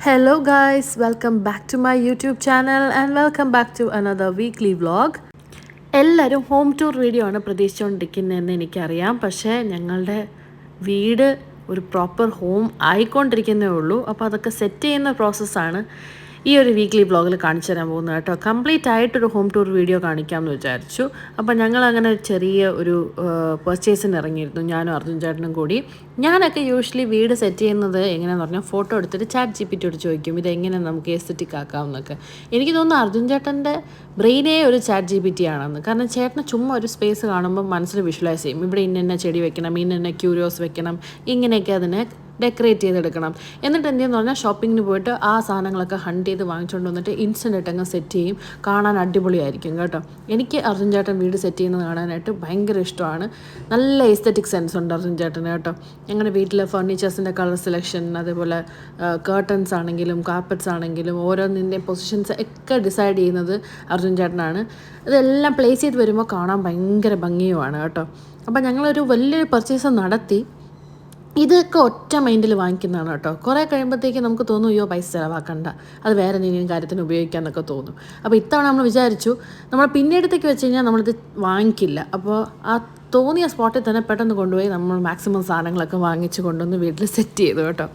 Hello guys, welcome back to my YouTube channel and welcome back to another weekly vlog. എല്ലാവരും home tour video ആണ് പ്രതീക്ഷിച്ചുകൊണ്ടിരിക്കുന്നതെന്ന് എനിക്കറിയാം. പക്ഷേ ഞങ്ങളുടെ വീട് ഒരു പ്രോപ്പർ ഹോം ആയിക്കൊണ്ടിരിക്കുന്നേ ഉള്ളൂ. അപ്പോൾ അതൊക്കെ സെറ്റ് ചെയ്യുന്ന പ്രോസസ്സാണ് ഈ ഒരു വീക്ക്ലി വ്ളോഗിൽ കാണിച്ചു തരാൻ പോകുന്നത് കേട്ടോ. കംപ്ലീറ്റ് ആയിട്ടൊരു ഹോം ടൂർ വീഡിയോ കാണിക്കാമെന്ന് വിചാരിച്ചു. അപ്പോൾ ഞങ്ങളങ്ങനെ ചെറിയ ഒരു പർച്ചേസിന് ഇറങ്ങിയിരുന്നു, ഞാനും അർജുൻ ചേട്ടനും കൂടി. ഞാനൊക്കെ യൂഷ്വലി വീട് സെറ്റ് ചെയ്യുന്നത് എങ്ങനെയാണെന്ന് പറഞ്ഞാൽ ഫോട്ടോ എടുത്തിട്ട് ChatGPTയോട് ചോദിക്കും ഇതെങ്ങനെ നമുക്ക് എസ്തെറ്റിക് ആക്കാമെന്നൊക്കെ. എനിക്ക് തോന്നുന്നു അർജുൻ ചേട്ടൻ്റെ ബ്രെയിനേ ഒരു ChatGPT ആണെന്ന്. കാരണം ചേട്ടന് ചുമ്മാ ഒരു സ്പേസ് കാണുമ്പോൾ മനസ്സിൽ വിഷ്വലൈസ് ചെയ്യും, ഇവിടെ ഇന്ന ചെടി വെക്കണം, ഇന്ന ക്യൂരിയോസ് വെക്കണം, ഇങ്ങനെയൊക്കെ അതിനെ ഡെക്കറേറ്റ് ചെയ്തെടുക്കണം. എന്നിട്ട് എന്തെന്ന് പറഞ്ഞാൽ ഷോപ്പിങ്ങിന് പോയിട്ട് ആ സാധനങ്ങളൊക്കെ ഹണ്ട് ചെയ്ത് വാങ്ങിച്ചുകൊണ്ട് വന്നിട്ട് ഇൻസ്റ്റൻ്റ് ആയിട്ട് അങ്ങ് സെറ്റ് ചെയ്യും. കാണാൻ അടിപൊളിയായിരിക്കും കേട്ടോ. എനിക്ക് അർജുൻ ചേട്ടൻ വീട് സെറ്റ് ചെയ്യുന്നത് കാണാനായിട്ട് ഭയങ്കര ഇഷ്ടമാണ്. നല്ല എസ്തെറ്റിക് സെൻസ് ഉണ്ട് അർജുൻ ചേട്ടന് കേട്ടോ. ഞങ്ങളുടെ വീട്ടിലെ ഫർണിച്ചേഴ്സിൻ്റെ കളർ സെലക്ഷൻ, അതേപോലെ കേർട്ടൻസ് ആണെങ്കിലും കാർപ്പറ്റ്സ് ആണെങ്കിലും ഓരോന്നിൻ്റെ പൊസിഷൻസ് ഒക്കെ ഡിസൈഡ് ചെയ്യുന്നത് അർജുൻ ചേട്ടനാണ്. ഇതെല്ലാം പ്ലേസ് ചെയ്ത് വരുമ്പോൾ കാണാൻ ഭയങ്കര ഭംഗിയുമാണ് കേട്ടോ. അപ്പോൾ ഞങ്ങളൊരു വലിയൊരു പർച്ചേസ് നടത്തി. ഇതൊക്കെ ഒറ്റ മൈൻഡിൽ വാങ്ങിക്കുന്നതാണ് കേട്ടോ. കുറേ കഴിയുമ്പോഴത്തേക്ക് നമുക്ക് തോന്നും അയ്യോ പൈസ ചിലവാക്കണ്ട, അത് വേറെ എന്തെങ്കിലും കാര്യത്തിന് ഉപയോഗിക്കാമെന്നൊക്കെ തോന്നും. അപ്പോൾ ഇത്തവണ നമ്മൾ വിചാരിച്ചു നമ്മൾ പിന്നീടത്തേക്ക് വെച്ച് കഴിഞ്ഞാൽ നമ്മളിത് വാങ്ങിക്കില്ല. അപ്പോൾ ആ തോന്നിയ സ്പോട്ടിൽ തന്നെ പെട്ടെന്ന് കൊണ്ടുപോയി നമ്മൾ മാക്സിമം സാധനങ്ങളൊക്കെ വാങ്ങിച്ച് കൊണ്ടുവന്ന് വീട്ടിൽ സെറ്റ് ചെയ്തു കേട്ടോ.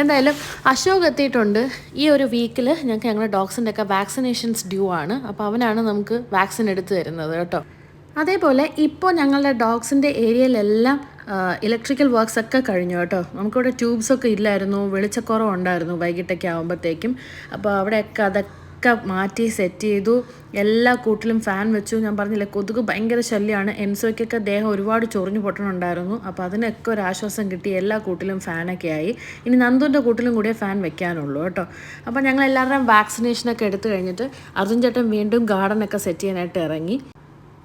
എന്തായാലും അശോക് എത്തിയിട്ടുണ്ട്. ഈ ഒരു വീക്കിൽ ഞങ്ങൾക്ക് ഞങ്ങളുടെ ഡോഗ്സിൻ്റെ ഒക്കെ വാക്സിനേഷൻസ് ഡ്യൂ ആണ്. അപ്പോൾ അവനാണ് നമുക്ക് വാക്സിൻ എടുത്ത് തരുന്നത് കേട്ടോ. അതേപോലെ ഇപ്പോൾ ഞങ്ങളുടെ ഡോഗ്സിൻ്റെ ഏരിയയിലെല്ലാം ഇലക്ട്രിക്കൽ വർക്ക്സ് ഒക്കെ കഴിഞ്ഞു കേട്ടോ. നമുക്കിവിടെ ട്യൂബ്സൊക്കെ ഇല്ലായിരുന്നു, വെളിച്ചക്കുറവുണ്ടായിരുന്നു വൈകിട്ടൊക്കെ ആകുമ്പോഴത്തേക്കും. അപ്പോൾ അവിടെയൊക്കെ അതൊക്കെ മാറ്റി സെറ്റ് ചെയ്തു. എല്ലാ കൂട്ടിലും ഫാൻ വെച്ചു. ഞാൻ പറഞ്ഞില്ലേ കൊതുക് ഭയങ്കര ശല്യമാണ്. എൻസോയ്ക്കൊക്കെ ദേഹം ഒരുപാട് ചൊറിഞ്ഞു പൊട്ടണുണ്ടായിരുന്നു. അപ്പോൾ അതിനൊക്കെ ഒരു ആശ്വാസം കിട്ടി. എല്ലാ കൂട്ടിലും ഫാനൊക്കെ ആയി. ഇനി നന്ദുൻ്റെ കൂട്ടിലും കൂടിയേ ഫാൻ വെക്കാനുള്ളൂ കേട്ടോ. അപ്പോൾ ഞങ്ങൾ എല്ലാവരുടെയും വാക്സിനേഷനൊക്കെ എടുത്തു കഴിഞ്ഞിട്ട് അർജുൻ ചേട്ടൻ വീണ്ടും ഗാർഡനൊക്കെ സെറ്റ് ചെയ്യാനായിട്ട് ഇറങ്ങി.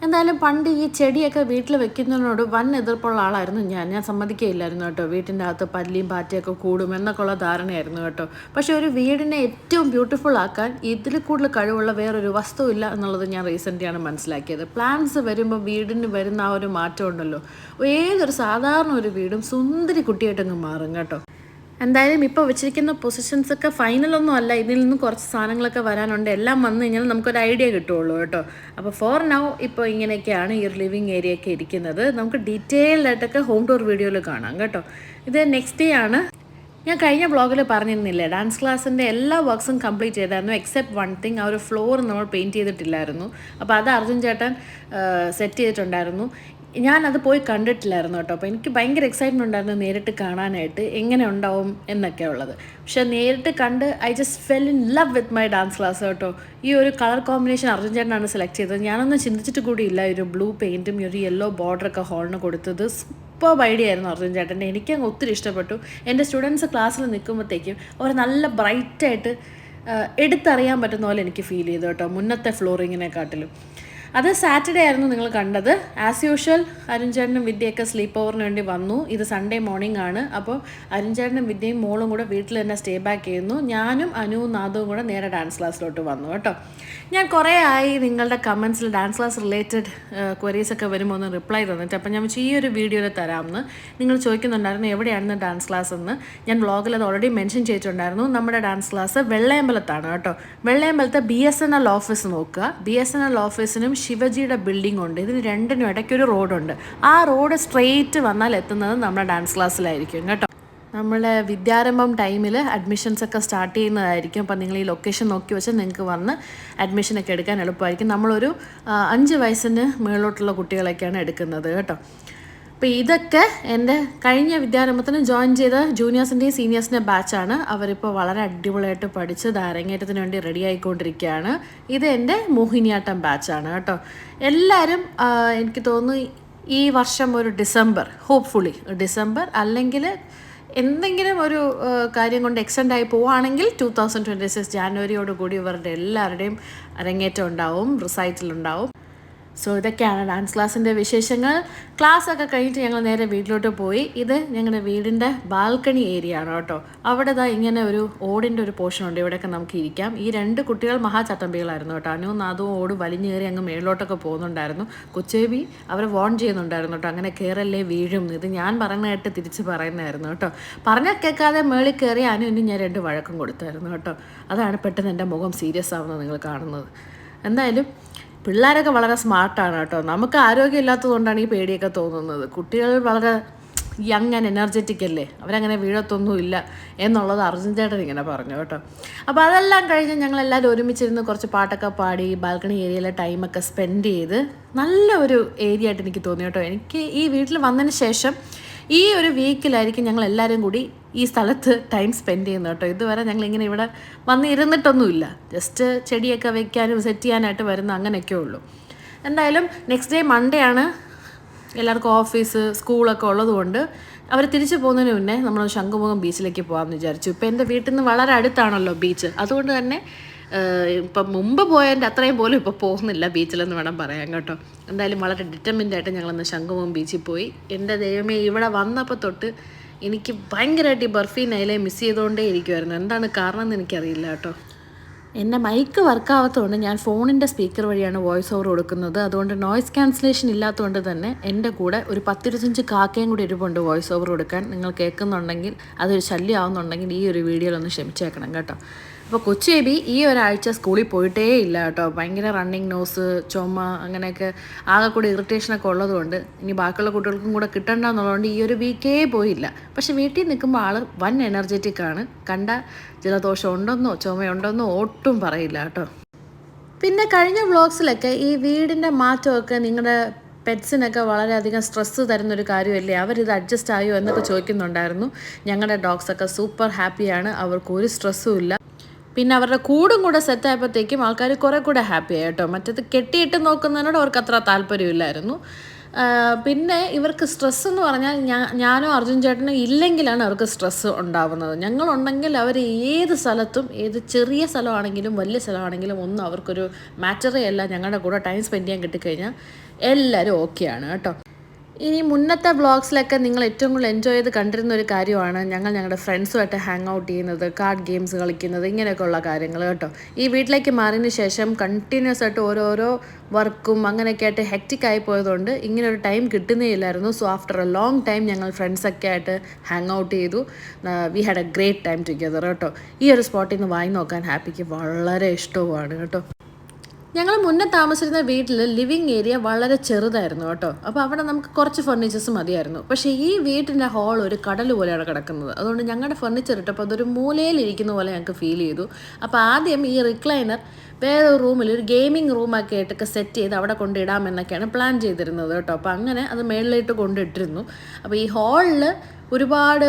എന്തായാലും പണ്ട് ഈ ചെടിയൊക്കെ വീട്ടിൽ വെക്കുന്നതിനോട് വൻ എതിർപ്പുള്ള ആളായിരുന്നു ഞാൻ സമ്മതിക്കുകയില്ലായിരുന്നു കേട്ടോ. വീട്ടിൻ്റെ അകത്ത് പല്ലിയും പാറ്റയൊക്കെ കൂടും എന്നൊക്കെ ഉള്ള ധാരണയായിരുന്നു കേട്ടോ. പക്ഷേ ഒരു വീടിനെ ഏറ്റവും ബ്യൂട്ടിഫുൾ ആക്കാൻ ഇതിൽ കൂടുതൽ കഴിവുള്ള വേറൊരു വസ്തുവില്ല എന്നുള്ളത് ഞാൻ റീസെൻ്റ്ലിയാണ് മനസ്സിലാക്കിയത്. പ്ലാന്റ്സ് വരുമ്പോൾ വീടിന് വരുന്ന ആ ഒരു മാറ്റം ഉണ്ടല്ലോ, ഏതൊരു സാധാരണ ഒരു വീടും സുന്ദരി കുട്ടിയായിട്ടങ്ങ് മാറും കേട്ടോ. എന്തായാലും ഇപ്പോൾ വെച്ചിരിക്കുന്ന പൊസിഷൻസൊക്കെ ഫൈനലൊന്നും അല്ല, ഇതിൽ നിന്ന് കുറച്ച് സാധനങ്ങളൊക്കെ വരാനുണ്ട്. എല്ലാം വന്നു കഴിഞ്ഞാൽ നമുക്കൊരു ഐഡിയ കിട്ടുള്ളൂ കേട്ടോ. അപ്പോൾ ഫോർ നൗ ഇപ്പോൾ ഇങ്ങനെയൊക്കെയാണ് ഈ ഒരു ലിവിങ് ഏരിയ ഒക്കെ ഇരിക്കുന്നത്. നമുക്ക് ഡീറ്റെയിൽഡായിട്ടൊക്കെ ഹോം ടൂർ വീഡിയോയിൽ കാണാം കേട്ടോ. ഇത് നെക്സ്റ്റ് ഡേ ആണ്. ഞാൻ കഴിഞ്ഞ വ്ളോഗിൽ പറഞ്ഞിരുന്നില്ലേ, ഡാൻസ് ക്ലാസ്സിൻ്റെ എല്ലാ വർക്ക്സും കംപ്ലീറ്റ് ചെയ്തായിരുന്നു എക്സെപ്റ്റ് വൺ തിങ്, ആ ഒരു ഫ്ലോർ നമ്മൾ പെയിൻറ്റ് ചെയ്തിട്ടില്ലായിരുന്നു. അപ്പോൾ അത് അർജുൻ ചേട്ടൻ സെറ്റ് ചെയ്തിട്ടുണ്ടായിരുന്നു. ഞാനത് പോയി കണ്ടിട്ടില്ലായിരുന്നു കേട്ടോ. അപ്പോൾ എനിക്ക് ഭയങ്കര എക്സൈറ്റ്മെൻറ്റ് ഉണ്ടായിരുന്നു നേരിട്ട് കാണാനായിട്ട് എങ്ങനെ ഉണ്ടാവും എന്നൊക്കെ ഉള്ളത്. പക്ഷേ നേരിട്ട് കണ്ട് I just fell in love with my dance class കേട്ടോ. ഈ ഒരു കളർ കോമ്പിനേഷൻ അർജുൻ ചേട്ടനാണ് സെലക്ട് ചെയ്തത്. ഞാനൊന്നും ചിന്തിച്ചിട്ട് കൂടിയില്ല. ഒരു ബ്ലൂ പെയിൻറ്റും ഒരു യെല്ലോ ബോർഡറൊക്കെ ഹോളിന് കൊടുത്തത് സൂപ്പർ ഐഡിയ ആയിരുന്നു അർജുൻ ചേട്ടൻ്റെ. എനിക്കങ്ങ് ഒത്തിരി ഇഷ്ടപ്പെട്ടു. എൻ്റെ സ്റ്റുഡൻസ് ക്ലാസ്സിൽ നിൽക്കുമ്പോഴത്തേക്കും അവർ നല്ല ബ്രൈറ്റായിട്ട് എടുത്തറിയാൻ പറ്റുന്ന പോലെ എനിക്ക് ഫീൽ ചെയ്തു കേട്ടോ, മുന്നത്തെ ഫ്ലോറിങ്ങിനെക്കാട്ടിലും. അത് സാറ്റർഡേ ആയിരുന്നു നിങ്ങൾ കണ്ടത്. ആസ് യൂഷ്വൽ അരുൺ ചേട്ടനും വിദ്യയൊക്കെ സ്ലീപ്പ് ഓവറിന് വേണ്ടി വന്നു. ഇത് സൺഡേ മോർണിംഗ് ആണ്. അപ്പോൾ അരുൺ ചേട്ടനും വിദ്യയും മോളും കൂടെ വീട്ടിൽ തന്നെ സ്റ്റേ ബാക്ക് ചെയ്യുന്നു. ഞാനും അനുവും നാദവും കൂടെ നേരെ ഡാൻസ് ക്ലാസ്സിലോട്ട് വന്നു കേട്ടോ. ഞാൻ കുറേ ആയി നിങ്ങളുടെ കമൻസിൽ ഡാൻസ് ക്ലാസ് റിലേറ്റഡ് ക്വരീസൊക്കെ വരുമ്പോൾ ഒന്ന് റിപ്ലൈ തന്നിട്ട്. അപ്പോൾ ഞാൻ ഈ ഒരു വീഡിയോയിൽ തരാമെന്ന് നിങ്ങൾ ചോദിക്കുന്നുണ്ടായിരുന്നു എവിടെയാണെന്ന് ഡാൻസ് ക്ലാസ് എന്ന്. ഞാൻ വ്ളോഗിൽ അത് ഓൾറെഡി മെൻഷൻ ചെയ്തിട്ടുണ്ടായിരുന്നു. നമ്മുടെ ഡാൻസ് ക്ലാസ് വെള്ളയമ്പലത്താണ് കേട്ടോ. വെള്ളയമ്പലത്തെ BSNL ഓഫീസ് നോക്കുക. BSNL ഓഫീസിനും ശിവജിയുടെ ബിൽഡിംഗ് ഉണ്ട്. ഇതിന് രണ്ടിനും ഇടയ്ക്കൊരു റോഡുണ്ട്. ആ റോഡ് സ്ട്രെയിറ്റ് വന്നാൽ എത്തുന്നത് നമ്മുടെ ഡാൻസ് ക്ലാസ്സിലായിരിക്കും കേട്ടോ. നമ്മളെ വിദ്യാരംഭം ടൈമിൽ അഡ്മിഷൻസൊക്കെ സ്റ്റാർട്ട് ചെയ്യുന്നതായിരിക്കും. അപ്പോൾ നിങ്ങൾ ഈ ലൊക്കേഷൻ നോക്കി വെച്ചാൽ നിങ്ങൾക്ക് വന്ന് അഡ്മിഷനൊക്കെ എടുക്കാൻ എളുപ്പമായിരിക്കും. നമ്മളൊരു 5 വയസ്സിന് മുകളിലോട്ടുള്ള കുട്ടികളൊക്കെയാണ് എടുക്കുന്നത് കേട്ടോ. അപ്പോൾ ഇതൊക്കെ എൻ്റെ കഴിഞ്ഞ വിദ്യാരംഭത്തിന് ജോയിൻ ചെയ്ത ജൂനിയേഴ്സിൻ്റെയും സീനിയേഴ്സിൻ്റെ ബാച്ചാണ്. അവരിപ്പോൾ വളരെ അടിപൊളിയായിട്ട് പഠിച്ച് അരങ്ങേറ്റത്തിന് വേണ്ടി റെഡി ആയിക്കൊണ്ടിരിക്കുകയാണ്. ഇത് എൻ്റെ മോഹിനിയാട്ടം ബാച്ചാണ് കേട്ടോ. എല്ലാവരും എനിക്ക് തോന്നുന്നു ഈ വർഷം ഒരു ഡിസംബർ, ഹോപ്പ്ഫുള്ളി ഡിസംബർ അല്ലെങ്കിൽ എന്തെങ്കിലും ഒരു കാര്യം കൊണ്ട് എക്സ്റ്റെൻഡ് ആയി പോവുകയാണെങ്കിൽ 2026 ജാനുവരിയോട് കൂടി ഇവരുടെ എല്ലാവരുടെയും അരങ്ങേറ്റം ഉണ്ടാവും, റിസൈറ്റൽ ഉണ്ടാവും. സോ ഇതൊക്കെയാണ് ഡാൻസ് ക്ലാസ്സിൻ്റെ വിശേഷങ്ങൾ. ക്ലാസ്സൊക്കെ കഴിഞ്ഞിട്ട് ഞങ്ങൾ നേരെ വീട്ടിലോട്ട് പോയി. ഇത് ഞങ്ങളുടെ വീടിൻ്റെ ബാൽക്കണി ഏരിയ ആണ് കേട്ടോ. അവിടെ ഇങ്ങനെ ഒരു ഓടിൻ്റെ ഒരു പോർഷൻ ഉണ്ട്, ഇവിടെയൊക്കെ നമുക്ക് ഇരിക്കാം. ഈ 2 കുട്ടികൾ മഹാചട്ടമ്പികളായിരുന്നു കേട്ടോ. അനുവും നാദവും ഓട് വലിഞ്ഞു കയറി അങ്ങ് മേളിലോട്ടൊക്കെ പോകുന്നുണ്ടായിരുന്നു. കൊച്ചേബി അവരെ വോൺ ചെയ്യുന്നുണ്ടായിരുന്നു കേട്ടോ, അങ്ങനെ കയറല്ലേ വീഴും. ഇത് ഞാൻ പറയുന്നതായിട്ട് തിരിച്ച് പറയുന്നതായിരുന്നു കേട്ടോ. പറഞ്ഞാൽ കേൾക്കാതെ മേളിൽ കയറി അനുവിന് ഞാൻ 2 വഴക്കം കൊടുത്തായിരുന്നു കേട്ടോ. അതാണ് പെട്ടെന്ന് എൻ്റെ മുഖം സീരിയസ് ആവുന്നത് നിങ്ങൾ കാണുന്നത്. എന്തായാലും പിള്ളേരൊക്കെ വളരെ സ്മാർട്ടാണ് കേട്ടോ. നമുക്ക് ആരോഗ്യമില്ലാത്തതുകൊണ്ടാണ് ഈ പേടിയൊക്കെ തോന്നുന്നത്. കുട്ടികൾ വളരെ യങ് ആൻഡ് എനർജറ്റിക് അല്ലേ, അവരങ്ങനെ വീഴത്തൊന്നുമില്ല എന്നുള്ളത് അർജുൻ ചേട്ടൻ ഇങ്ങനെ പറഞ്ഞു കേട്ടോ. അപ്പോൾ അതെല്ലാം കഴിഞ്ഞ് ഞങ്ങളെല്ലാവരും ഒരുമിച്ചിരുന്ന് കുറച്ച് പാട്ടൊക്കെ പാടി ബാൽക്കണി ഏരിയയിലെ ടൈമൊക്കെ സ്പെൻഡ് ചെയ്ത് നല്ല ഒരു ഏരിയ ആയിട്ട് എനിക്ക് തോന്നി കേട്ടോ. എനിക്ക് ഈ വീട്ടിൽ വന്നതിന് ശേഷം ഈ ഒരു വീക്കിലായിരിക്കും ഞങ്ങൾ എല്ലാവരും കൂടി ഈ സ്ഥലത്ത് ടൈം സ്പെൻഡ് ചെയ്യുന്നത് കേട്ടോ. ഇതുവരെ ഞങ്ങളിങ്ങനെ ഇവിടെ വന്ന് ഇരുന്നിട്ടൊന്നുമില്ല, ജസ്റ്റ് ചെടിയൊക്കെ വെക്കാനും സെറ്റ് ചെയ്യാനായിട്ട് വരുന്ന അങ്ങനെയൊക്കെ ഉള്ളൂ. എന്തായാലും നെക്സ്റ്റ് ഡേ മൺഡേ ആണ്, എല്ലാവർക്കും ഓഫീസ് സ്കൂളൊക്കെ ഉള്ളതുകൊണ്ട് അവർ തിരിച്ചു പോകുന്നതിന് മുന്നേ നമ്മൾ ശംഖുമുഖം ബീച്ചിലേക്ക് പോകാമെന്ന് വിചാരിച്ചു. ഇപ്പോൾ എൻ്റെ വീട്ടിൽ നിന്ന് വളരെ അടുത്താണല്ലോ ബീച്ച്, അതുകൊണ്ട് തന്നെ ഇപ്പം മുമ്പ് പോയതിൻ്റെ അത്രയും പോലും ഇപ്പോൾ പോകുന്നില്ല ബീച്ചിലെന്ന് വേണം പറയാൻ കേട്ടോ. എന്തായാലും വളരെ ഡിറ്റർമിൻ്റായിട്ട് ഞങ്ങളന്ന് ശംഖുമുഖം ബീച്ചിൽ പോയി. എൻ്റെ ദൈവമേ, ഇവിടെ വന്നപ്പോൾ തൊട്ട് എനിക്ക് ഭയങ്കരമായിട്ട് ഈ ബർഫി നൈലെ മിസ് ചെയ്തുകൊണ്ടേ ഇരിക്കുമായിരുന്നു. എന്താണ് കാരണം എന്ന് എനിക്കറിയില്ല കേട്ടോ. എൻ്റെ മൈക്ക് വർക്കാവാത്തതുകൊണ്ട് ഞാൻ ഫോണിൻ്റെ സ്പീക്കർ വഴിയാണ് വോയിസ് ഓവർ കൊടുക്കുന്നത്. അതുകൊണ്ട് നോയ്സ് ക്യാൻസലേഷൻ ഇല്ലാത്തതുകൊണ്ട് തന്നെ എൻ്റെ കൂടെ ഒരു 10-25 കാക്കയും കൂടി ഇരിപ്പുണ്ട് വോയിസ് ഓവർ കൊടുക്കാൻ. നിങ്ങൾ കേൾക്കുന്നുണ്ടെങ്കിൽ അതൊരു ശല്യമാവുന്നുണ്ടെങ്കിൽ ഈ ഒരു വീഡിയോയിലൊന്ന് ക്ഷമിച്ചേക്കണം കേട്ടോ. അപ്പോൾ കൊച്ചേബി ഈ ഒരാഴ്ച സ്കൂളിൽ പോയിട്ടേ ഇല്ല കേട്ടോ. ഭയങ്കര റണ്ണിങ് നോസ്, ചുമ, അങ്ങനെയൊക്കെ ആകെ കൂടി ഇറിറ്റേഷനൊക്കെ ഉള്ളതുകൊണ്ട് ഇനി ബാക്കിയുള്ള കുട്ടികൾക്കും കൂടെ കിട്ടണ്ടെന്നുള്ളതുകൊണ്ട് ഈ ഒരു വീക്കേ പോയില്ല. പക്ഷെ വീട്ടിൽ നിൽക്കുമ്പോൾ ആൾ വൻ എനർജറ്റിക് ആണ്. കണ്ട ജലദോഷം ഉണ്ടെന്നോ ചുമയുണ്ടെന്നോ ഒട്ടും പറയില്ല കേട്ടോ. പിന്നെ കഴിഞ്ഞ വ്ളോഗ്സിലൊക്കെ ഈ വീടിൻ്റെ മാറ്റമൊക്കെ നിങ്ങളുടെ പെറ്റ്സിനൊക്കെ വളരെയധികം സ്ട്രെസ്സ് തരുന്നൊരു കാര്യമല്ലേ, അവരിത് അഡ്ജസ്റ്റ് ആയോ എന്നൊക്കെ ചോദിക്കുന്നുണ്ടായിരുന്നു. ഞങ്ങളുടെ ഡോഗ്സൊക്കെ സൂപ്പർ ഹാപ്പിയാണ്, അവർക്ക് ഒരു സ്ട്രെസ്സും ഇല്ല. പിന്നെ അവരുടെ കൂടും കൂടെ സെറ്റായപ്പോഴത്തേക്കും ആൾക്കാർ കുറേ കൂടെ ഹാപ്പി ആയി കേട്ടോ. മറ്റേത് കെട്ടിയിട്ട് നോക്കുന്നതിനോട് അവർക്ക് അത്ര താല്പര്യമില്ലായിരുന്നു. പിന്നെ ഇവർക്ക് സ്ട്രെസ് എന്ന് പറഞ്ഞാൽ ഞാനോ അർജുൻ ചേട്ടനോ ഇല്ലെങ്കിലാണ് അവർക്ക് സ്ട്രെസ്സ് ഉണ്ടാവുന്നത്. ഞങ്ങളുണ്ടെങ്കിൽ അവർ ഏത് സ്ഥലത്തും, ഏത് ചെറിയ സ്ഥലമാണെങ്കിലും വലിയ സ്ഥലമാണെങ്കിലും ഒന്നും അവർക്കൊരു മാറ്ററേ അല്ല. ഞങ്ങളുടെ കൂടെ ടൈം സ്പെൻഡ് ചെയ്യാൻ കിട്ടിക്കഴിഞ്ഞാൽ എല്ലാവരും ഓക്കെയാണ് കേട്ടോ. ഇനി മുന്നത്തെ വ്ളോഗ്സിലൊക്കെ നിങ്ങൾ ഏറ്റവും കൂടുതൽ എൻജോയ് ചെയ്ത് കണ്ടിരുന്ന ഒരു കാര്യമാണ് ഞങ്ങളുടെ ഫ്രണ്ട്സുമായിട്ട് ഹാങ് ഔട്ട് ചെയ്യുന്നത്, കാർഡ് ഗെയിംസ് കളിക്കുന്നത്, ഇങ്ങനെയൊക്കെയുള്ള കാര്യങ്ങൾ കേട്ടോ. ഈ വീട്ടിലേക്ക് മാറിയതിന് ശേഷം കണ്ടിന്യൂസ് ആയിട്ട് ഓരോരോ വർക്കും അങ്ങനെയൊക്കെ ആയിട്ട് ഹെക്റ്റിക് ആയി പോയതുകൊണ്ട് ഇങ്ങനെ ഒരു ടൈം കിട്ടുന്നേ ഇല്ലായിരുന്നു. So after A long time ഞങ്ങൾ ഫ്രണ്ട്സൊക്കെ ആയിട്ട് ഹാങ് ഔട്ട് ചെയ്തു. We had A great time together കേട്ടോ. ഈ ഒരു സ്പോട്ടിൽ നിന്ന് വായി നോക്കാൻ ഹാപ്പിക്ക് വളരെ ഇഷ്ടവുമാണ് കേട്ടോ. ഞങ്ങൾ മുന്നേ താമസിച്ചിരുന്ന വീട്ടിൽ ലിവിങ് ഏരിയ വളരെ ചെറുതായിരുന്നു കേട്ടോ. അപ്പോൾ അവിടെ നമുക്ക് കുറച്ച് ഫർണിച്ചേഴ്സ് മതിയായിരുന്നു. പക്ഷേ ഈ വീട്ടിൻ്റെ ഹാൾ ഒരു കടൽ പോലെയാണ് കിടക്കുന്നത്. അതുകൊണ്ട് ഞങ്ങളുടെ ഫർണിച്ചർ ഇട്ടപ്പോൾ അതൊരു മൂലയിലിരിക്കുന്ന പോലെ ഞങ്ങൾക്ക് ഫീൽ ചെയ്തു. അപ്പോൾ ആദ്യം ഈ റിക്ലൈനർ വേറൊരു റൂമിൽ ഒരു ഗെയിമിംഗ് റൂമൊക്കെ ആയിട്ടൊക്കെ സെറ്റ് ചെയ്ത് അവിടെ കൊണ്ടിടാമെന്നൊക്കെയാണ് പ്ലാൻ ചെയ്തിരുന്നത് കേട്ടോ. അപ്പോൾ അങ്ങനെ അത് മേളിലിട്ട് കൊണ്ടിട്ടിരുന്നു. അപ്പോൾ ഈ ഹാളിൽ ഒരുപാട്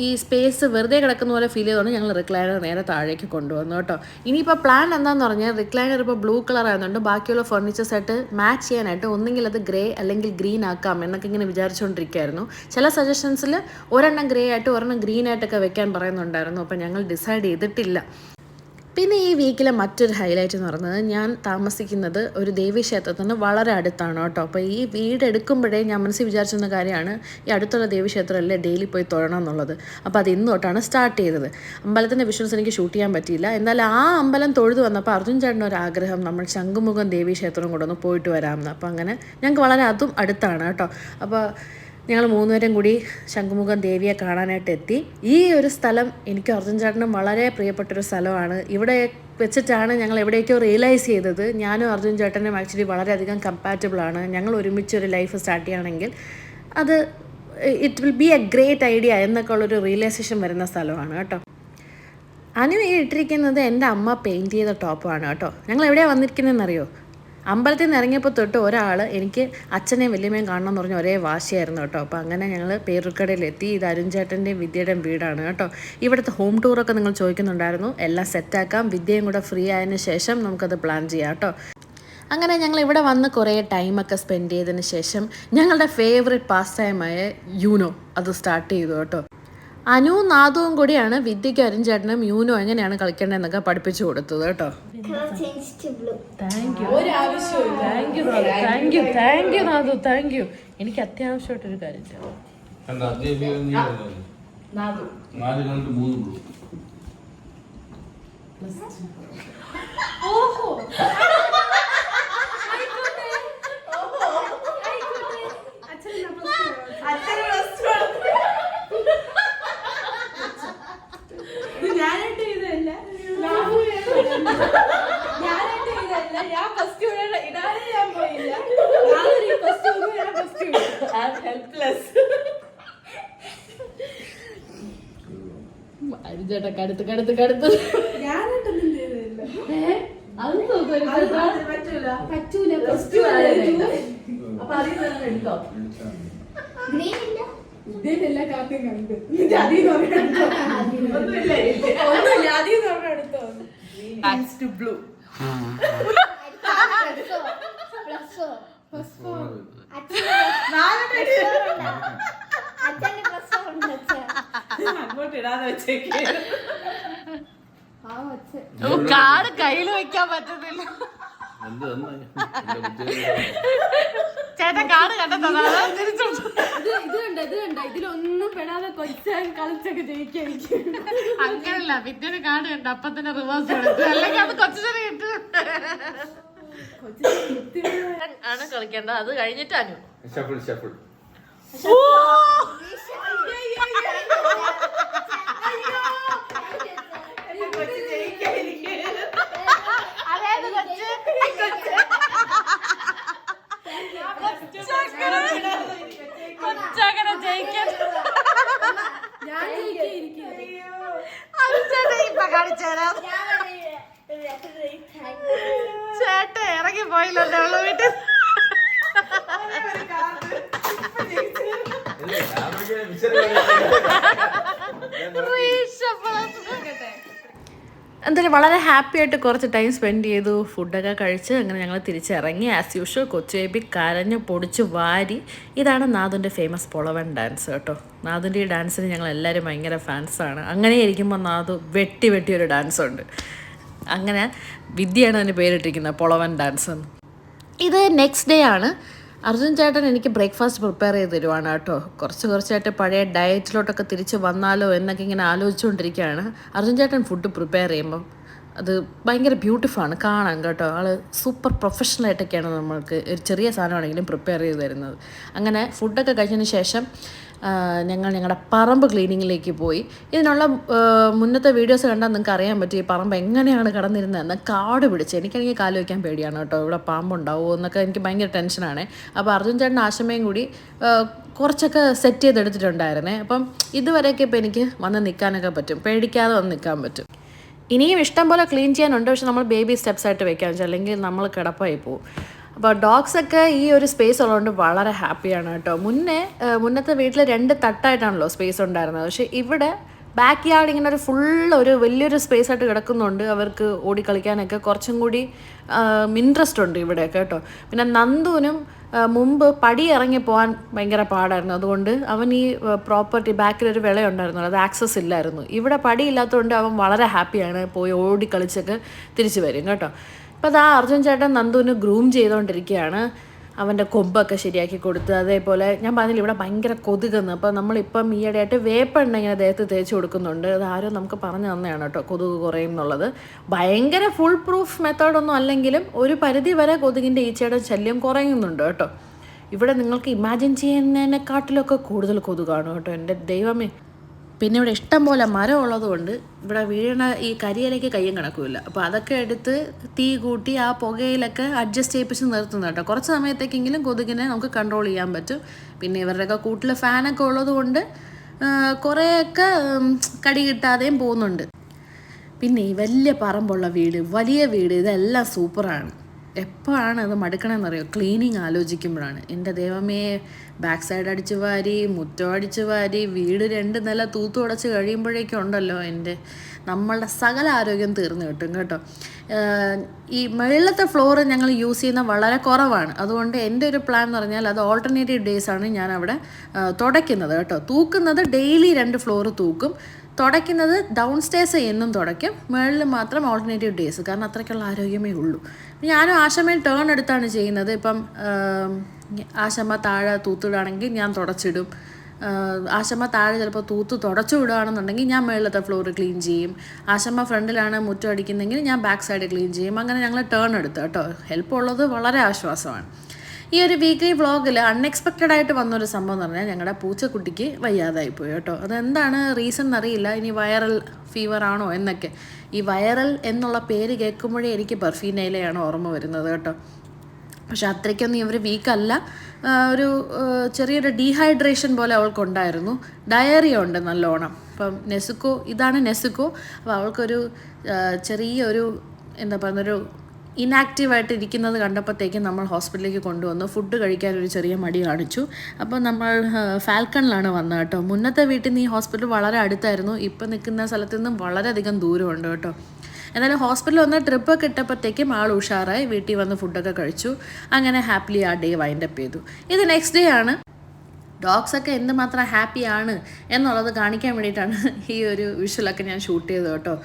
ഈ സ്പേസ് വെറുതെ കിടക്കുന്ന പോലെ ഫീൽ ചെയ്തുകൊണ്ട് ഞങ്ങൾ റിക്ലൈനർ നേരെ താഴേക്ക് കൊണ്ടുവന്നു കേട്ടോ. ഇനിയിപ്പോൾ പ്ലാൻ എന്താണെന്ന് പറഞ്ഞാൽ റിക്ലൈനർ ഇപ്പോൾ ബ്ലൂ കളർ ആയതുകൊണ്ട് ബാക്കിയുള്ള ഫർണിച്ചേഴ്സായിട്ട് മാച്ച് ചെയ്യാനായിട്ട് ഒന്നെങ്കിൽ അത് ഗ്രേ അല്ലെങ്കിൽ ഗ്രീൻ ആക്കാം എന്നൊക്കെ ഇങ്ങനെ വിചാരിച്ചുകൊണ്ടിരിക്കുകയായിരുന്നു. ചില സജഷൻസിൽ ഒരെണ്ണം ഗ്രേ ആയിട്ട് ഒരെണ്ണം ഗ്രീൻ ആയിട്ടൊക്കെ വെക്കാൻ പറയുന്നുണ്ടായിരുന്നു. അപ്പോൾ ഞങ്ങൾ ഡിസൈഡ് ചെയ്തിട്ടില്ല. പിന്നെ ഈ വീക്കിലെ മറ്റൊരു ഹൈലൈറ്റ് എന്ന് പറയുന്നത്, ഞാൻ താമസിക്കുന്നത് ഒരു ദേവീക്ഷേത്രത്തിന് വളരെ അടുത്താണ് കേട്ടോ. അപ്പോൾ ഈ വീട് എടുക്കുമ്പോഴേ ഞാൻ മനസ്സിൽ വിചാരിച്ചിരുന്ന കാര്യമാണ് ഈ അടുത്തുള്ള ദേവീക്ഷേത്രമല്ലേ ഡെയിലി പോയി തൊഴണം എന്നുള്ളത്. അപ്പോൾ അത് ഇന്ന് തൊട്ടാണ് സ്റ്റാർട്ട് ചെയ്തത്. അമ്പലത്തിൻ്റെ വിഷ്വൽസ് എനിക്ക് ഷൂട്ട് ചെയ്യാൻ പറ്റിയില്ല. എന്നാൽ ആ അമ്പലം തൊഴുതു വന്നപ്പോൾ അർജുൻ ചേട്ടനൊരാഗ്രഹം നമ്മൾ ശംഖുമുഖം ദേവീക്ഷേത്രം കൂടെ ഒന്ന് പോയിട്ട് വരാമെന്ന്. അപ്പോൾ അങ്ങനെ ഞങ്ങൾക്ക് വളരെ അതും അടുത്താണ് കേട്ടോ. അപ്പോൾ ഞങ്ങൾ 3 പേരും കൂടി ശംഖുമുഖം ദേവിയെ കാണാനായിട്ട് എത്തി. ഈ ഒരു സ്ഥലം എനിക്ക് അർജുൻ ചേട്ടനും വളരെ പ്രിയപ്പെട്ടൊരു സ്ഥലമാണ്. ഇവിടെ വെച്ചിട്ടാണ് ഞങ്ങൾ എവിടേക്കോ റിയലൈസ് ചെയ്തത് ഞാനും അർജുൻ ചേട്ടനും ആക്ച്വലി വളരെയധികം കമ്പാറ്റബിളാണ്. ഞങ്ങൾ ഒരുമിച്ചൊരു ലൈഫ് സ്റ്റാർട്ട് ചെയ്യുകയാണെങ്കിൽ അത് it will be A great idea എന്നൊക്കെ ഉള്ളൊരു റിയലൈസേഷൻ വരുന്ന സ്ഥലമാണ് കേട്ടോ. അനു ഈ ഇട്ടിരിക്കുന്നത് എൻ്റെ അമ്മ പെയിൻറ്റ് ചെയ്ത ടോപ്പാണ് കേട്ടോ. ഞങ്ങൾ എവിടെയാണ് വന്നിരിക്കുന്നതെന്നറിയോ? അമ്പലത്തിൽ നിന്ന് ഇറങ്ങിയപ്പോൾ തൊട്ട് ഒരാൾ എനിക്ക് അച്ഛനെയും വല്യമ്മയും കാണണം എന്ന് പറഞ്ഞ ഒരേ വാശിയായിരുന്നു കേട്ടോ. അപ്പോൾ അങ്ങനെ ഞങ്ങൾ പേരുക്കടയിലെത്തി. ഇത് അരുൺ ചേട്ടൻ്റെയും വിദ്യയുടെയും വീടാണ് കേട്ടോ. ഇവിടുത്തെ ഹോം ടൂറൊക്കെ നിങ്ങൾ ചോദിക്കുന്നുണ്ടായിരുന്നു. എല്ലാം സെറ്റാക്കാം, വിദ്യയും കൂടെ ഫ്രീ ആയതിന് ശേഷം നമുക്കത് പ്ലാൻ ചെയ്യാം കേട്ടോ. അങ്ങനെ ഞങ്ങൾ ഇവിടെ വന്ന് കുറേ ടൈമൊക്കെ സ്പെൻഡ് ചെയ്തതിന് ശേഷം ഞങ്ങളുടെ ഫേവറേറ്റ് പാസ് ടൈമായ യൂനോ അത് സ്റ്റാർട്ട് ചെയ്തു കേട്ടോ. അനു നാദവും കൂടിയാണ് വിദ്യയ്ക്ക് അരുൺചേട്ടനും യൂനും എങ്ങനെയാണ് കളിക്കേണ്ടതെന്നൊക്കെ പഠിപ്പിച്ചു കൊടുത്തത് കേട്ടോ. Thank you. എനിക്ക് അത്യാവശ്യമായിട്ടൊരു കാര്യം ചെയ്യാം. ചേട്ടാ കടുത്ത് കടുത്ത് കടുത്ത് കാട് കയ്യിൽ വെക്കാൻ പറ്റത്തില്ല. ചേട്ടാ കാട് കണ്ടെത്താ ഇതിലൊന്നും പെടാതെ കൊച്ചാൻ കളിച്ചൊക്കെ ജയിക്കായിരിക്കും. അങ്ങനല്ല, വിദ്യയുടെ കാട് കണ്ട അപ്പൊ തന്നെ റിവേഴ്സ് എടുത്തു, അല്ലെങ്കിൽ അത് കൊച്ചു കിട്ടു ആണ് കളിക്കേണ്ടത്. അത് കഴിഞ്ഞിട്ട് അനു ചേട്ട ഇറങ്ങി പോയില്ലോ വീട്ടിൽ. എന്തായാലും വളരെ ഹാപ്പി ആയിട്ട് കുറച്ച് ടൈം സ്പെൻഡ് ചെയ്തു. ഫുഡൊക്കെ കഴിച്ച് അങ്ങനെ ഞങ്ങൾ തിരിച്ചിറങ്ങി. ആസ് യൂഷ്വൽ കൊച്ചു ബേബി കരഞ്ഞ് പൊടിച്ച് വാരി. ഇതാണ് നാഥുൻ്റെ ഫേമസ് പൊളവൻ ഡാൻസ് കേട്ടോ. നാഥുൻ്റെ ഈ ഡാൻസിന് ഞങ്ങൾ എല്ലാവരും ഭയങ്കര ഫാൻസാണ്. അങ്ങനെ ഇരിക്കുമ്പോൾ നാഥു വെട്ടി ഒരു ഡാൻസ് ഉണ്ട്. അങ്ങനെ വിദ്യയാണ് അതിന് പേരിട്ടിരിക്കുന്നത്, പൊളവൻ ഡാൻസ്. ഇത് നെക്സ്റ്റ് ഡേ ആണ്. അർജുൻ ചേട്ടൻ എനിക്ക് ബ്രേക്ക്ഫാസ്റ്റ് പ്രിപ്പയർ ചെയ്ത് തരുവാണ് കേട്ടോ. കുറച്ചായിട്ട് പഴയ ഡയറ്റിലോട്ടൊക്കെ തിരിച്ച് വന്നാലോ എന്നൊക്കെ ഇങ്ങനെ ആലോചിച്ചുകൊണ്ടിരിക്കുകയാണ്. അർജുൻ ചേട്ടൻ ഫുഡ് പ്രിപ്പയർ ചെയ്യുമ്പം അത് ഭയങ്കര ബ്യൂട്ടിഫുള്ളാണ് കാണാൻ കേട്ടോ. ആൾ സൂപ്പർ പ്രൊഫഷണലായിട്ടൊക്കെയാണ് നമ്മൾക്ക് ഒരു ചെറിയ സാധനമാണെങ്കിലും പ്രിപ്പയർ ചെയ്ത് തരുന്നത്. അങ്ങനെ ഫുഡൊക്കെ കഴിച്ചതിന് ശേഷം ഞങ്ങളുടെ പറമ്പ് ക്ലീനിങ്ങിലേക്ക് പോയി. ഇതിനുള്ള മുന്നത്തെ വീഡിയോസ് കണ്ടാൽ നിങ്ങൾക്ക് അറിയാൻ പറ്റും ഈ പറമ്പ് എങ്ങനെയാണ് കടന്നിരുന്നതെന്ന്. കാട് പിടിച്ച് എനിക്കാണെങ്കിൽ കാല് വയ്ക്കാൻ പേടിയാണ് കേട്ടോ. ഇവിടെ പാമ്പുണ്ടാവുമോ എന്നൊക്കെ എനിക്ക് ഭയങ്കര ടെൻഷനാണ്. അപ്പോൾ അർജുൻ ചേട്ടൻ ആശമയും കൂടി കുറച്ചൊക്കെ സെറ്റ് ചെയ്തെടുത്തിട്ടുണ്ടായിരുന്നേ. അപ്പം ഇതുവരെയൊക്കെ ഇപ്പോൾ എനിക്ക് വന്ന് നിൽക്കാനൊക്കെ പറ്റും, പേടിക്കാതെ വന്ന് നിൽക്കാൻ പറ്റും. ഇനിയും ഇഷ്ടം പോലെ ക്ലീൻ ചെയ്യാനുണ്ട്, പക്ഷെ നമ്മൾ ബേബി സ്റ്റെപ്സായിട്ട് വെക്കാമെന്ന് വെച്ചാൽ അല്ലെങ്കിൽ നമ്മൾ കിടപ്പായി പോകും. അപ്പോൾ ഡോഗ്സൊക്കെ ഈ ഒരു സ്പേസ് ഉള്ളതുകൊണ്ട് വളരെ ഹാപ്പിയാണ് കേട്ടോ. മുന്നത്തെ വീട്ടിൽ 2 തട്ടായിട്ടാണല്ലോ സ്പേസ് ഉണ്ടായിരുന്നത്, പക്ഷേ ഇവിടെ ബാക്ക് യാർഡ് ഇങ്ങനെ ഒരു വലിയൊരു സ്പേസ് ആയിട്ട് കിടക്കുന്നുണ്ട്. അവർക്ക് ഓടിക്കളിക്കാനൊക്കെ കുറച്ചും കൂടി ഇൻട്രസ്റ്റ് ഉണ്ട് ഇവിടെയൊക്കെ കേട്ടോ. പിന്നെ നന്ദുവിനും മുമ്പ് പടി ഇറങ്ങി പോകാൻ ഭയങ്കര പാടായിരുന്നു. അതുകൊണ്ട് അവൻ ഈ പ്രോപ്പർട്ടി ബാക്കിലൊരു വിളയുണ്ടായിരുന്നു, അത് ആക്സസ് ഇല്ലായിരുന്നു. ഇവിടെ പടി ഇല്ലാത്തതുകൊണ്ട് അവൻ വളരെ ഹാപ്പിയാണ്, പോയി ഓടിക്കളിച്ചൊക്കെ തിരിച്ചു വരും കേട്ടോ. അപ്പോൾ അതാ അർജുൻ ചേട്ടൻ നന്ദുവിന് ഗ്രൂം ചെയ്തുകൊണ്ടിരിക്കുകയാണ്. അവൻ്റെ കൊമ്പൊക്കെ ശരിയാക്കി കൊടുത്ത്. അതേപോലെ ഞാൻ പറഞ്ഞില്ല ഇവിടെ ഭയങ്കര കൊതുകെന്ന്. അപ്പോൾ നമ്മളിപ്പം ഈയിടെയായിട്ട് വേപ്പെണ്ണ ഇങ്ങനെ ദേഹത്ത് തേച്ച് കൊടുക്കുന്നുണ്ട്. അത് ആരോ നമുക്ക് പറഞ്ഞു തന്നെയാണ് കേട്ടോ, കൊതുക് കുറയും എന്നുള്ളത്. ഭയങ്കര ഫുൾ പ്രൂഫ് മെത്തേഡൊന്നും അല്ലെങ്കിലും ഒരു പരിധി വരെ കൊതുകിൻ്റെ ഈച്ചയുടെ ശല്യം കുറയുന്നുണ്ട് കേട്ടോ. ഇവിടെ നിങ്ങൾക്ക് ഇമാജിൻ ചെയ്യുന്നതിനെക്കാട്ടിലൊക്കെ കൂടുതൽ കൊതുകാണ് കേട്ടോ, എൻ്റെ ദൈവമേ. പിന്നെ ഇവിടെ ഇഷ്ടം പോലെ മരം ഉള്ളതുകൊണ്ട് ഇവിടെ വീണ ഈ കരിയിലേക്ക് കയ്യും കണക്കുമില്ല. അപ്പോൾ അതൊക്കെ എടുത്ത് തീ കൂട്ടി ആ പുകയിലൊക്കെ അഡ്ജസ്റ്റ് ചെയ്യിപ്പിച്ച് നിർത്തുന്നു കേട്ടോ. കുറച്ച് സമയത്തേക്കെങ്കിലും കൊതുകിനെ നമുക്ക് കൺട്രോൾ ചെയ്യാൻ പറ്റും. പിന്നെ ഇവരുടെയൊക്കെ കൂട്ടിൽ ഫാനൊക്കെ ഉള്ളതുകൊണ്ട് കുറേയൊക്കെ കടി കിട്ടാതെയും പോകുന്നുണ്ട്. പിന്നെ ഈ വലിയ പറമ്പുള്ള വീട്, വലിയ വീട്, ഇതെല്ലാം സൂപ്പറാണ്. എപ്പോഴാണ് അത് മടുക്കണമെന്നറിയോ? ക്ലീനിങ് ആലോചിക്കുമ്പോഴാണ്. എൻ്റെ ദൈവമേ, ബാക്ക് സൈഡ് അടിച്ച് വാരി, മുറ്റം അടിച്ച് വാരി, വീട് 2 നില തൂത്തു അടച്ച് കഴിയുമ്പോഴേക്കും ഉണ്ടല്ലോ നമ്മളുടെ സകല ആരോഗ്യം തീർന്നു കിട്ടും കേട്ടോ. ഈ മുകളിലത്തെ ഫ്ലോർ ഞങ്ങൾ യൂസ് ചെയ്യുന്ന വളരെ കുറവാണ്. അതുകൊണ്ട് എൻ്റെ ഒരു പ്ലാൻ എന്ന് പറഞ്ഞാൽ അത് ഓൾട്ടർനേറ്റീവ് ഡേയ്സാണ് ഞാൻ അവിടെ തുടയ്ക്കുന്നത് കേട്ടോ. തൂക്കുന്നത് ഡെയിലി 2 ഫ്ലോർ തൂക്കും. തുടയ്ക്കുന്നത് ഡൗൺ സ്റ്റേഴ്സ് എന്നും തുടയ്ക്കും, മുകളിൽ മാത്രം ഓൾട്ടർനേറ്റീവ് ഡേയ്സ്. കാരണം അത്രയ്ക്കുള്ള ആരോഗ്യമേ ഉള്ളൂ. ഞാനും ആശമ്മയും ടേൺ എടുത്താണ് ചെയ്യുന്നത്. ഇപ്പം ആശമ്മ താഴെ തൂത്തിടുകയാണെങ്കിൽ ഞാൻ തുടച്ചിടും. ആശമ്മ താഴെ ചിലപ്പോൾ തുടച്ചു വിടുകയാണെന്നുണ്ടെങ്കിൽ ഞാൻ മുകളിലത്തെ ഫ്ലോർ ക്ലീൻ ചെയ്യും. ആശമ്മ ഫ്രണ്ടിലാണ് മുറ്റം അടിക്കുന്നതെങ്കിൽ ഞാൻ ബാക്ക് സൈഡ് ക്ലീൻ ചെയ്യും. അങ്ങനെ ഞങ്ങൾ ടേൺ എടുത്തു കേട്ടോ. ഹെൽപ്പ് ഉള്ളത് വളരെ ആശ്വാസമാണ്. ഈ ഒരു വീക്ക്ലി വ്ളോഗിൽ അൺഎക്സ്പെക്റ്റഡ് ആയിട്ട് വന്നൊരു സംഭവം എന്ന് പറഞ്ഞാൽ ഞങ്ങളുടെ പൂച്ചക്കുട്ടിക്ക് വയ്യാതായിപ്പോയി കേട്ടോ. അതെന്താണ് റീസൺ എന്നറിയില്ല. ഇനി വൈറൽ ഫീവർ ആണോ എന്നൊക്കെ. ഈ വൈറൽ എന്നുള്ള പേര് കേൾക്കുമ്പോഴേ എനിക്ക് ബർഫീനയിലെയാണ് ഓർമ്മ വരുന്നത് കേട്ടോ. പക്ഷെ അത്രയ്ക്കൊന്നും ഇവർ വീക്കല്ല. ഒരു ചെറിയൊരു ഡീഹൈഡ്രേഷൻ പോലെ അവൾക്കുണ്ടായിരുന്നു. ഡയറിയ ഉണ്ട് നല്ലോണം. അപ്പം ഇതാണ് നെസുക്കോ. അപ്പോൾ അവൾക്കൊരു ചെറിയൊരു എന്താ പറയുന്നൊരു ഇനാക്റ്റീവായിട്ട് ഇരിക്കുന്നത് കണ്ടപ്പോഴത്തേക്കും നമ്മൾ ഹോസ്പിറ്റലിലേക്ക് കൊണ്ടുവന്നു. ഫുഡ് കഴിക്കാൻ ഒരു ചെറിയ മടി കാണിച്ചു. അപ്പോൾ നമ്മൾ ഫാൽക്കണിലാണ് വന്നത് കേട്ടോ. മുന്നത്തെ വീട്ടിൽ നിന്ന് ഈ ഹോസ്പിറ്റൽ വളരെ അടുത്തായിരുന്നു. ഇപ്പം നിൽക്കുന്ന സ്ഥലത്ത് നിന്നും വളരെയധികം ദൂരമുണ്ട് കേട്ടോ. എന്നാലും ഹോസ്പിറ്റലിൽ വന്ന് ട്രിപ്പൊക്കെ ഇട്ടപ്പോഴത്തേക്കും ആൾ ഉഷാറായി. വീട്ടിൽ വന്ന് ഫുഡൊക്കെ കഴിച്ചു. അങ്ങനെ ഹാപ്പിലി ആ ഡേ വൈൻഡപ്പ് ചെയ്തു. ഇത് നെക്സ്റ്റ് ഡേ ആണ്. ഡോഗ്സൊക്കെ എന്തുമാത്രം ഹാപ്പിയാണ് എന്നുള്ളത് കാണിക്കാൻ വേണ്ടിയിട്ടാണ് ഈ ഒരു വിഷ്വലൊക്കെ ഞാൻ ഷൂട്ട് ചെയ്തത് കേട്ടോ.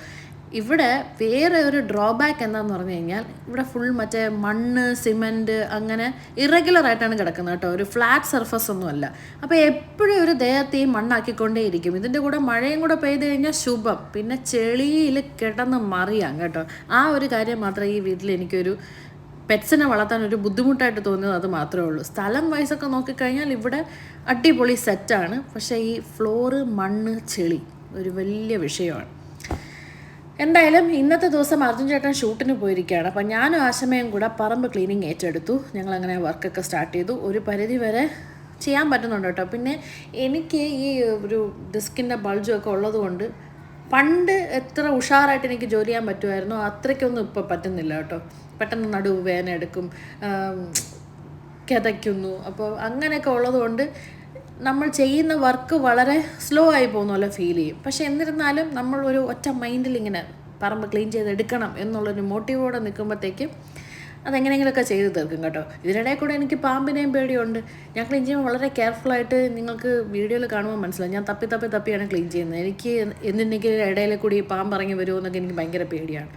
ഇവിടെ വേറെ ഒരു ഡ്രോബാക്ക് എന്താണെന്ന് പറഞ്ഞു കഴിഞ്ഞാൽ ഇവിടെ ഫുൾ മറ്റേ മണ്ണ്, സിമെൻറ്റ് അങ്ങനെ ഇറഗുലറായിട്ടാണ് കിടക്കുന്നത് കേട്ടോ. ഒരു ഫ്ലാറ്റ് സർഫസ് ഒന്നുമല്ല. അപ്പോൾ എപ്പോഴും ഒരു ദേഹത്തെയും മണ്ണാക്കിക്കൊണ്ടേയിരിക്കും. ഇതിൻ്റെ കൂടെ മഴയും കൂടെ പെയ്ത് കഴിഞ്ഞാൽ ശുഭം. പിന്നെ ചെളിയിൽ കിടന്ന് മറിയാം കേട്ടോ. ആ ഒരു കാര്യം മാത്രമേ ഈ വീട്ടിൽ എനിക്കൊരു പെറ്റ്സിനെ വളർത്താൻ ഒരു ബുദ്ധിമുട്ടായിട്ട് തോന്നിയത് അത് മാത്രമേ ഉള്ളൂ. സ്ഥലം വൈസൊക്കെ നോക്കിക്കഴിഞ്ഞാൽ ഇവിടെ അടിപൊളി സെറ്റാണ്. പക്ഷേ ഈ ഫ്ലോറ്, മണ്ണ്, ചെളി ഒരു വലിയ വിഷയമാണ്. എന്തായാലും ഇന്നത്തെ ദിവസം അർജുൻ ചേട്ടൻ ഷൂട്ടിന് പോയിരിക്കുകയാണ്. അപ്പം ഞാനും ആശമയും കൂടെ പറമ്പ് ക്ലീനിങ് ഏറ്റെടുത്തു. ഞങ്ങളങ്ങനെ വർക്കൊക്കെ സ്റ്റാർട്ട് ചെയ്തു. ഒരു പരിധി വരെ ചെയ്യാൻ പറ്റുന്നുണ്ട് കേട്ടോ. പിന്നെ എനിക്ക് ഈ ഒരു ഡിസ്കിൻ്റെ ബൾജൊക്കെ ഉള്ളതുകൊണ്ട് പണ്ട് എത്ര ഉഷാറായിട്ട് എനിക്ക് ജോലി ചെയ്യാൻ പറ്റുമായിരുന്നു അത്രയ്ക്കൊന്നും ഇപ്പോൾ പറ്റുന്നില്ല കേട്ടോ. പെട്ടെന്ന് നടുവ് വേദന എടുക്കും, കിതയ്ക്കുന്നു. അപ്പോൾ അങ്ങനെയൊക്കെ ഉള്ളതുകൊണ്ട് നമ്മൾ ചെയ്യുന്ന വർക്ക് വളരെ സ്ലോ ആയി പോകുന്ന പോലെ ഫീൽ ചെയ്യും. പക്ഷെ എന്നിരുന്നാലും നമ്മൾ ഒരു ഒറ്റ മൈൻഡിൽ ഇങ്ങനെ പറമ്പ് ക്ലീൻ ചെയ്തെടുക്കണം എന്നുള്ളൊരു മോട്ടീവോടെ നിൽക്കുമ്പോഴത്തേക്കും അതെങ്ങനെയെങ്കിലുമൊക്കെ ചെയ്ത് തീർക്കും കേട്ടോ. ഇതിനിടയിൽ കൂടെ എനിക്ക് പാമ്പിനെയും പേടിയുണ്ട്. ഞാൻ ക്ലീൻ ചെയ്യുമ്പോൾ വളരെ കെയർഫുള്ളായിട്ട് നിങ്ങൾക്ക് വീഡിയോയിൽ കാണുമ്പോൾ മനസ്സിലാവും. ഞാൻ തപ്പിയാണ് ക്ലീൻ ചെയ്യുന്നത്. എനിക്ക് എന്തിനെങ്കിലും ഇടയിൽ കൂടി പാമ്പ് ഇറങ്ങി വരുമോ എന്നൊക്കെ എനിക്ക് ഭയങ്കര പേടിയാണ്.